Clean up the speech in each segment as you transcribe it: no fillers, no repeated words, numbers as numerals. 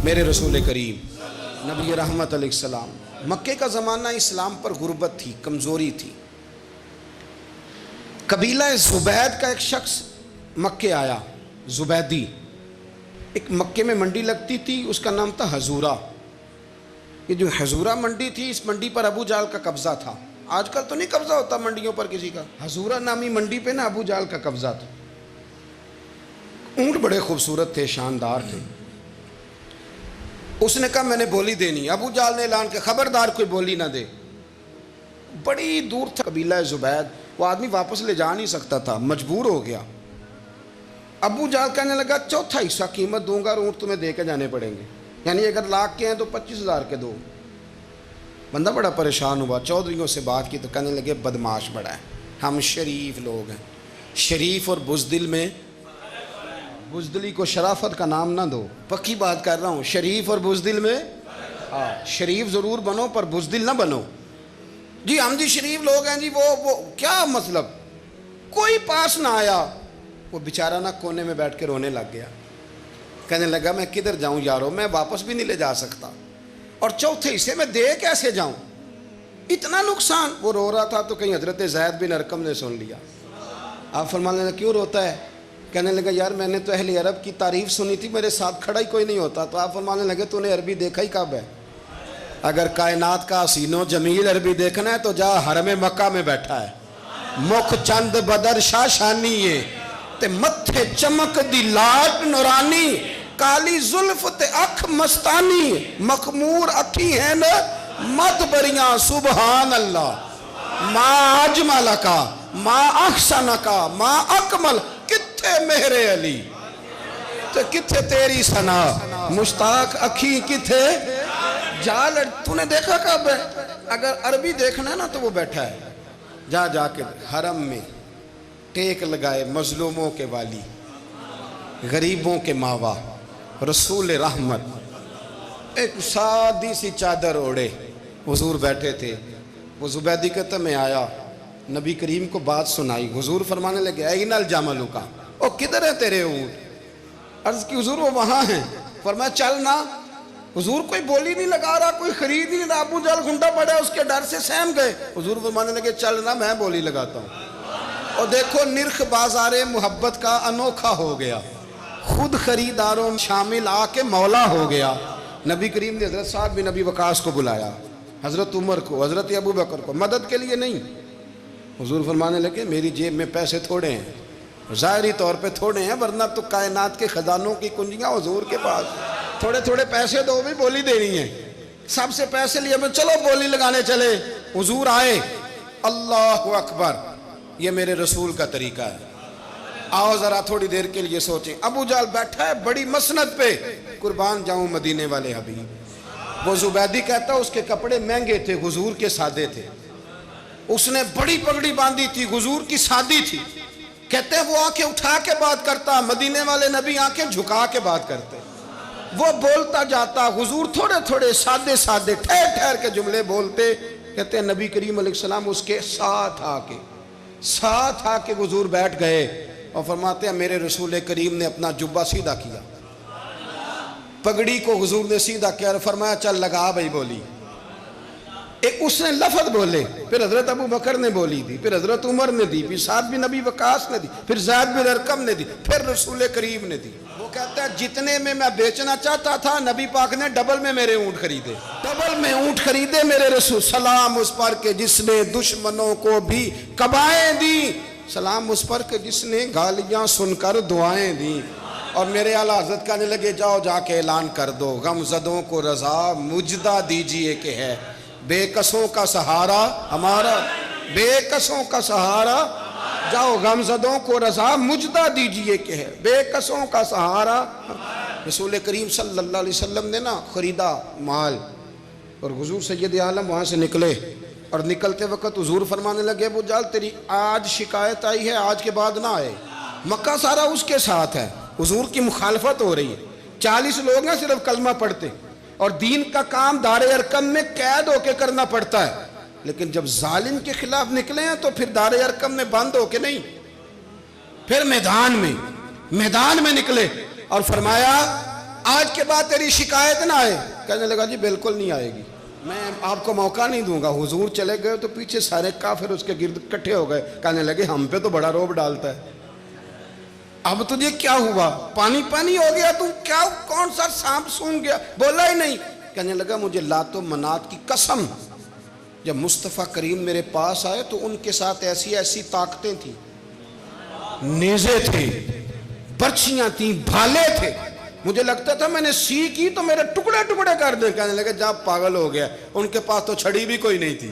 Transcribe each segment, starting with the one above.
میرے رسول کریم نبی رحمت علیہ السلام، مکے کا زمانہ اسلام پر غربت تھی، کمزوری تھی۔ قبیلہ زبید کا ایک شخص مکے آیا، زبیدی۔ ایک مکے میں منڈی لگتی تھی، اس کا نام تھا حضورہ۔ یہ جو حضورہ منڈی تھی، اس منڈی پر ابو جہل کا قبضہ تھا۔ آج کل تو نہیں قبضہ ہوتا منڈیوں پر کسی کا، حضورہ نامی منڈی پہ نا ابو جہل کا قبضہ تھا۔ اونٹ بڑے خوبصورت تھے، شاندار تھے۔ اس نے کہا میں نے بولی دینی۔ ابو جہل نے اعلان کیا خبردار کوئی بولی نہ دے۔ بڑی دور تھا قبیلہ زبید، وہ آدمی واپس لے جا نہیں سکتا تھا، مجبور ہو گیا۔ ابو جہل کہنے لگا چوتھا حصہ قیمت دوں گا اور اونٹ تمہیں دے کے جانے پڑیں گے، یعنی اگر لاکھ کے ہیں تو 25,000 کے دو۔ بندہ بڑا پریشان ہوا، چودھریوں سے بات کی تو کہنے لگے بدماش بڑا ہے، ہم شریف لوگ ہیں، شریف اور بزدل میں، بزدلی کو شرافت کا نام نہ دو، پکی بات کر رہا ہوں، شریف اور بزدل میں شریف ضرور بنو پر بزدل نہ بنو۔ جی ہم جی شریف لوگ ہیں جی، وہ کیا مطلب؟ کوئی پاس نہ آیا، وہ بیچارہ نہ کونے میں بیٹھ کے رونے لگ گیا، کہنے لگا میں کدھر جاؤں یارو، میں واپس بھی نہیں لے جا سکتا، اور چوتھے حصے میں دے کیسے جاؤں، اتنا نقصان۔ وہ رو رہا تھا تو کہیں حضرت زید بن ارقم نے سن لیا۔ آپ فرمانے لگے کیوں روتا ہے؟ کہنے لگا یار میں نے تو اہل عرب کی تعریف سنی تھی، میرے ساتھ کھڑا ہی کوئی نہیں ہوتا۔ تو آپ فرمانے لگے تو نے عربی دیکھا ہی کب ہے؟ اگر کائنات کا حسین و جمیل عربی دیکھنا ہے تو جا حرم مکہ میں بیٹھا ہے، مکھ چند بدر شاشانی یہ تے متھے چمک دی لاٹ نورانی، کالی زلف تے اکھ مستانی، مخمور اکھی ہیں نا مت بریاں سبحان اللہ، ما اجمل کا ما احسن کا ما اکمل، کتھے مہر علی تو کتھے تیری ثنا، مشتاق اکھی کتھے جال۔ تو نے دیکھا کب ہے؟ اگر عربی دیکھنا ہے نا تو وہ بیٹھا ہے، جا کے حرم میں ٹیک لگائے، مظلوموں کے والی، غریبوں کے ماوا، رسول رحمت، ایک سادی سی چادر اوڑے حضور بیٹھے تھے۔ وہ زبیدی کہتا میں آیا، نبی کریم کو بات سنائی، حضور فرمانے لگے این الجمل کا، او کدھر ہے تیرے اونٹ؟ عرض کی حضور وہ وہاں ہیں۔ فرمایا چل نہ۔ حضور کوئی بولی نہیں لگا رہا، کوئی خرید نہیں رہا، ابو جہل گھنٹا پڑا اس کے ڈر سے سہم گئے۔ حضور فرمانے لگے چل نہ، میں بولی لگاتا ہوں۔ اور دیکھو نرخ بازار محبت کا انوکھا ہو گیا، خود خریداروں شامل آ کے مولا ہو گیا۔ نبی کریم نے حضرت سعد بن ابی وقاص کو بلایا، حضرت عمر کو، حضرت ابو بکر کو، مدد کے لیے نہیں۔ حضور فرمانے لگے میری جیب میں پیسے تھوڑے ہیں، ظاہری طور پہ تھوڑے ہیں، ورنہ تو کائنات کے خزانوں کی کنجیاں حضور کے پاس، تھوڑے تھوڑے پیسے دو بھی بولی دینی ہے۔ سب سے پیسے لیے میں چلو بولی لگانے چلے۔ حضور آئے، اللہ اکبر، یہ میرے رسول کا طریقہ ہے، آؤ ذرا تھوڑی دیر کے لیے سوچیں۔ ابو جہل بیٹھا ہے بڑی مسند پہ، قربان جاؤں مدینے والے حبیب۔ وہ زبیدی کہتا اس کے کپڑے مہنگے تھے، حضور کے سادے تھے، اس نے بڑی پگڑی باندھی تھی، حضور کی سادی تھی۔ کہتے ہیں وہ آنکھیں اٹھا کے بات کرتا، مدینے والے نبی آنکھیں جھکا کے بات کرتے۔ وہ بولتا جاتا، حضور تھوڑے تھوڑے سادے سادے ٹھہر ٹھہر کے جملے بولتے۔ کہتے ہیں نبی کریم علیہ السلام اس کے ساتھ آ کے حضور بیٹھ گئے اور فرماتے ہیں میرے رسول کریم نے اپنا جبہ سیدھا کیا، پگڑی کو حضور نے سیدھا کیا اور فرمایا چل لگا بھائی بولی۔ ایک اس نے لفظ بولے، پھر حضرت ابو بکر نے بولی دی، پھر حضرت عمر نے دی، پھر سعد بن ابی وقاص نے دی، پھر زید بن ارقم نے دی، پھر رسول کریم نے دی۔ وہ کہتا ہے جتنے میں بیچنا چاہتا تھا نبی پاک نے ڈبل میں میرے اونٹ خریدے، ڈبل میں اونٹ خریدے میرے رسول۔ سلام اس پر کہ جس نے دشمنوں کو بھی قبائیں دی، سلام اس پر کہ جس نے گالیاں سن کر دعائیں دی۔ اور میرے اعلیٰ حضرت کہنے لگے جاؤ جا کے اعلان کر دو، غم زدوں کو رضا مجدہ دیجئے کہ ہے بے کسوں کا سہارا ہمارا، بے کسوں کا سہارا، جاؤ غم زدوں کو رضا مجدہ دیجئے کہ ہے بے کسوں کا سہارا۔ رسول کریم صلی اللہ علیہ وسلم نے نا خریدا مال، اور حضور سید عالم وہاں سے نکلے، اور نکلتے وقت حضور فرمانے لگے ابو جہل تیری آج شکایت آئی ہے، آج کے بعد نہ آئے، مکہ سارا اس کے ساتھ ہے، حضور کی مخالفت ہو رہی ہے، 40 لوگ ہیں صرف کلمہ پڑھتے، اور دین کا کام دار ارقم میں قید ہو کے کرنا پڑتا ہے، لیکن جب ظالم کے خلاف نکلے ہیں تو پھر دار ارقم میں بند ہو کے نہیں، پھر میدان میں نکلے اور فرمایا آج کے بعد تیری شکایت نہ آئے. کہنے لگا جی بالکل نہیں آئے گی, میں آپ کو موقع نہیں دوں گا. حضور چلے گئے تو پیچھے سارے کافر اس کے گرد اکٹھے ہو گئے. کہنے لگے ہم پہ تو بڑا روب ڈالتا ہے, اب تجھے کیا ہوا, پانی پانی ہو گیا, تو کیا کون سا سانپ سونگ گیا, بولا ہی نہیں. کہنے لگا مجھے لات و منات کی قسم, جب مصطفیٰ کریم میرے پاس آئے تو ان کے ساتھ ایسی ایسی طاقتیں تھیں, نیزے تھے, برچیاں تھیں, بھالے تھے, مجھے لگتا تھا میں نے سی کی تو میرے ٹکڑے ٹکڑے کر دیں. کہنے لگے جب پاگل ہو گیا, ان کے پاس تو چھڑی بھی کوئی نہیں تھی,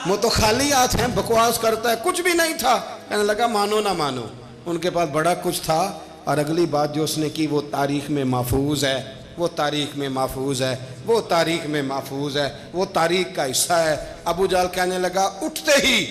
وہ تو خالی ہاتھ ہیں, بکواس کرتا ہے, کچھ بھی نہیں تھا. کہنے لگا مانو نہ مانو, ان کے پاس بڑا کچھ تھا. اور اگلی بات جو اس نے کی وہ تاریخ میں محفوظ ہے, وہ تاریخ میں محفوظ ہے, وہ تاریخ میں محفوظ ہے, وہ تاریخ کا حصہ ہے. ابو جہل کہنے لگا اٹھتے ہی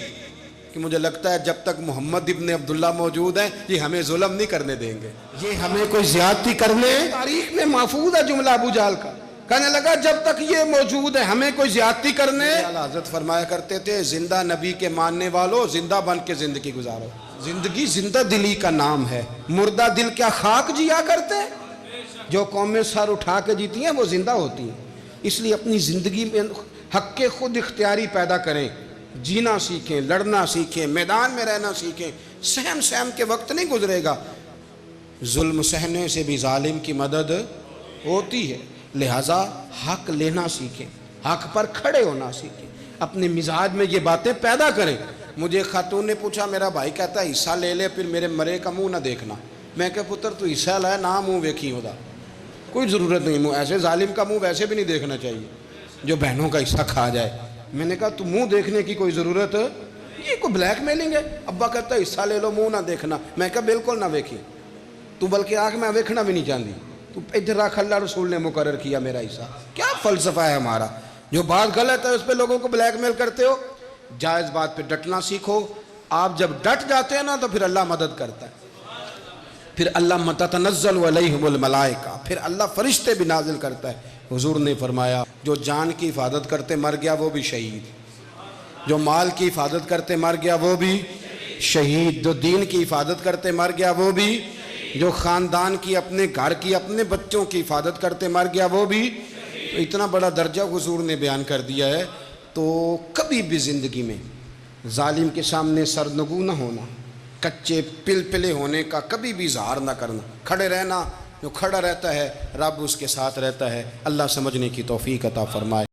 کہ مجھے لگتا ہے جب تک محمد ابن عبداللہ موجود ہیں یہ ہمیں ظلم نہیں کرنے دیں گے, یہ ہمیں کوئی زیادتی کرنے, تاریخ میں محفوظ ہے جملہ ابو جہل کا. کہنے لگا جب تک یہ موجود ہے ہمیں کوئی زیادتی کرنے. حضرت فرمایا کرتے تھے زندہ نبی کے ماننے والوں زندہ بن کے زندگی گزارو. زندگی زندہ دلی کا نام ہے, مردہ دل کیا خاک جیا کرتے ہیں. جو قومیں سر اٹھا کے جیتی ہیں وہ زندہ ہوتی ہیں. اس لیے اپنی زندگی میں حق کے خود اختیاری پیدا کریں, جینا سیکھیں, لڑنا سیکھیں, میدان میں رہنا سیکھیں. سہم سہم کے وقت نہیں گزرے گا, ظلم سہنے سے بھی ظالم کی مدد ہوتی ہے. لہٰذا حق لینا سیکھیں, حق پر کھڑے ہونا سیکھیں, اپنے مزاج میں یہ باتیں پیدا کریں. مجھے خاتون نے پوچھا, میرا بھائی کہتا ہے حصہ لے لے پھر میرے مرے کا منہ نہ دیکھنا. میں کہ پتر تو حصہ لائے نہ منہ ویکھی ہوتا, کوئی ضرورت نہیں, منہ ایسے ظالم کا منہ ویسے بھی نہیں دیکھنا چاہیے جو بہنوں کا حصہ کھا جائے. میں نے کہا تو منہ دیکھنے کی کوئی ضرورت, یہ کوئی بلیک میلنگ ہے. ابا کہتا ہے حصہ لے لو منہ نہ دیکھنا. میں کہا بالکل نہ ویکھی, تو بلکہ آنکھ میں ویکھنا بھی نہیں چاہتی, تو ادھر رکھ, اللہ رسول نے مقرر کیا میرا حصہ. کیا فلسفہ ہے ہمارا, جو بات غلط ہے اس پہ لوگوں کو بلیک میل کرتے ہو. جائز بات پہ ڈٹنا سیکھو. آپ جب ڈٹ جاتے ہیں نا تو پھر اللہ مدد کرتا ہے, پھر اللہ تتنزل علیہم الملائکہ, پھر اللہ فرشتے بھی نازل کرتا ہے. حضور نے فرمایا جو جان کی حفاظت کرتے مر گیا وہ بھی شہید, جو مال کی حفاظت کرتے مر گیا وہ بھی شہید, جو دین کی حفاظت کرتے مر گیا وہ بھی, جو خاندان کی, اپنے گھر کی, اپنے بچوں کی حفاظت کرتے مر گیا وہ بھی. تو اتنا بڑا درجہ حضور نے بیان کر دیا ہے. تو کبھی بھی زندگی میں ظالم کے سامنے سرنگو نہ ہونا, کچے پلپلے ہونے کا کبھی بھی اظہار نہ کرنا, کھڑے رہنا. جو کھڑا رہتا ہے رب اس کے ساتھ رہتا ہے. اللہ سمجھنے کی توفیق عطا فرمائے.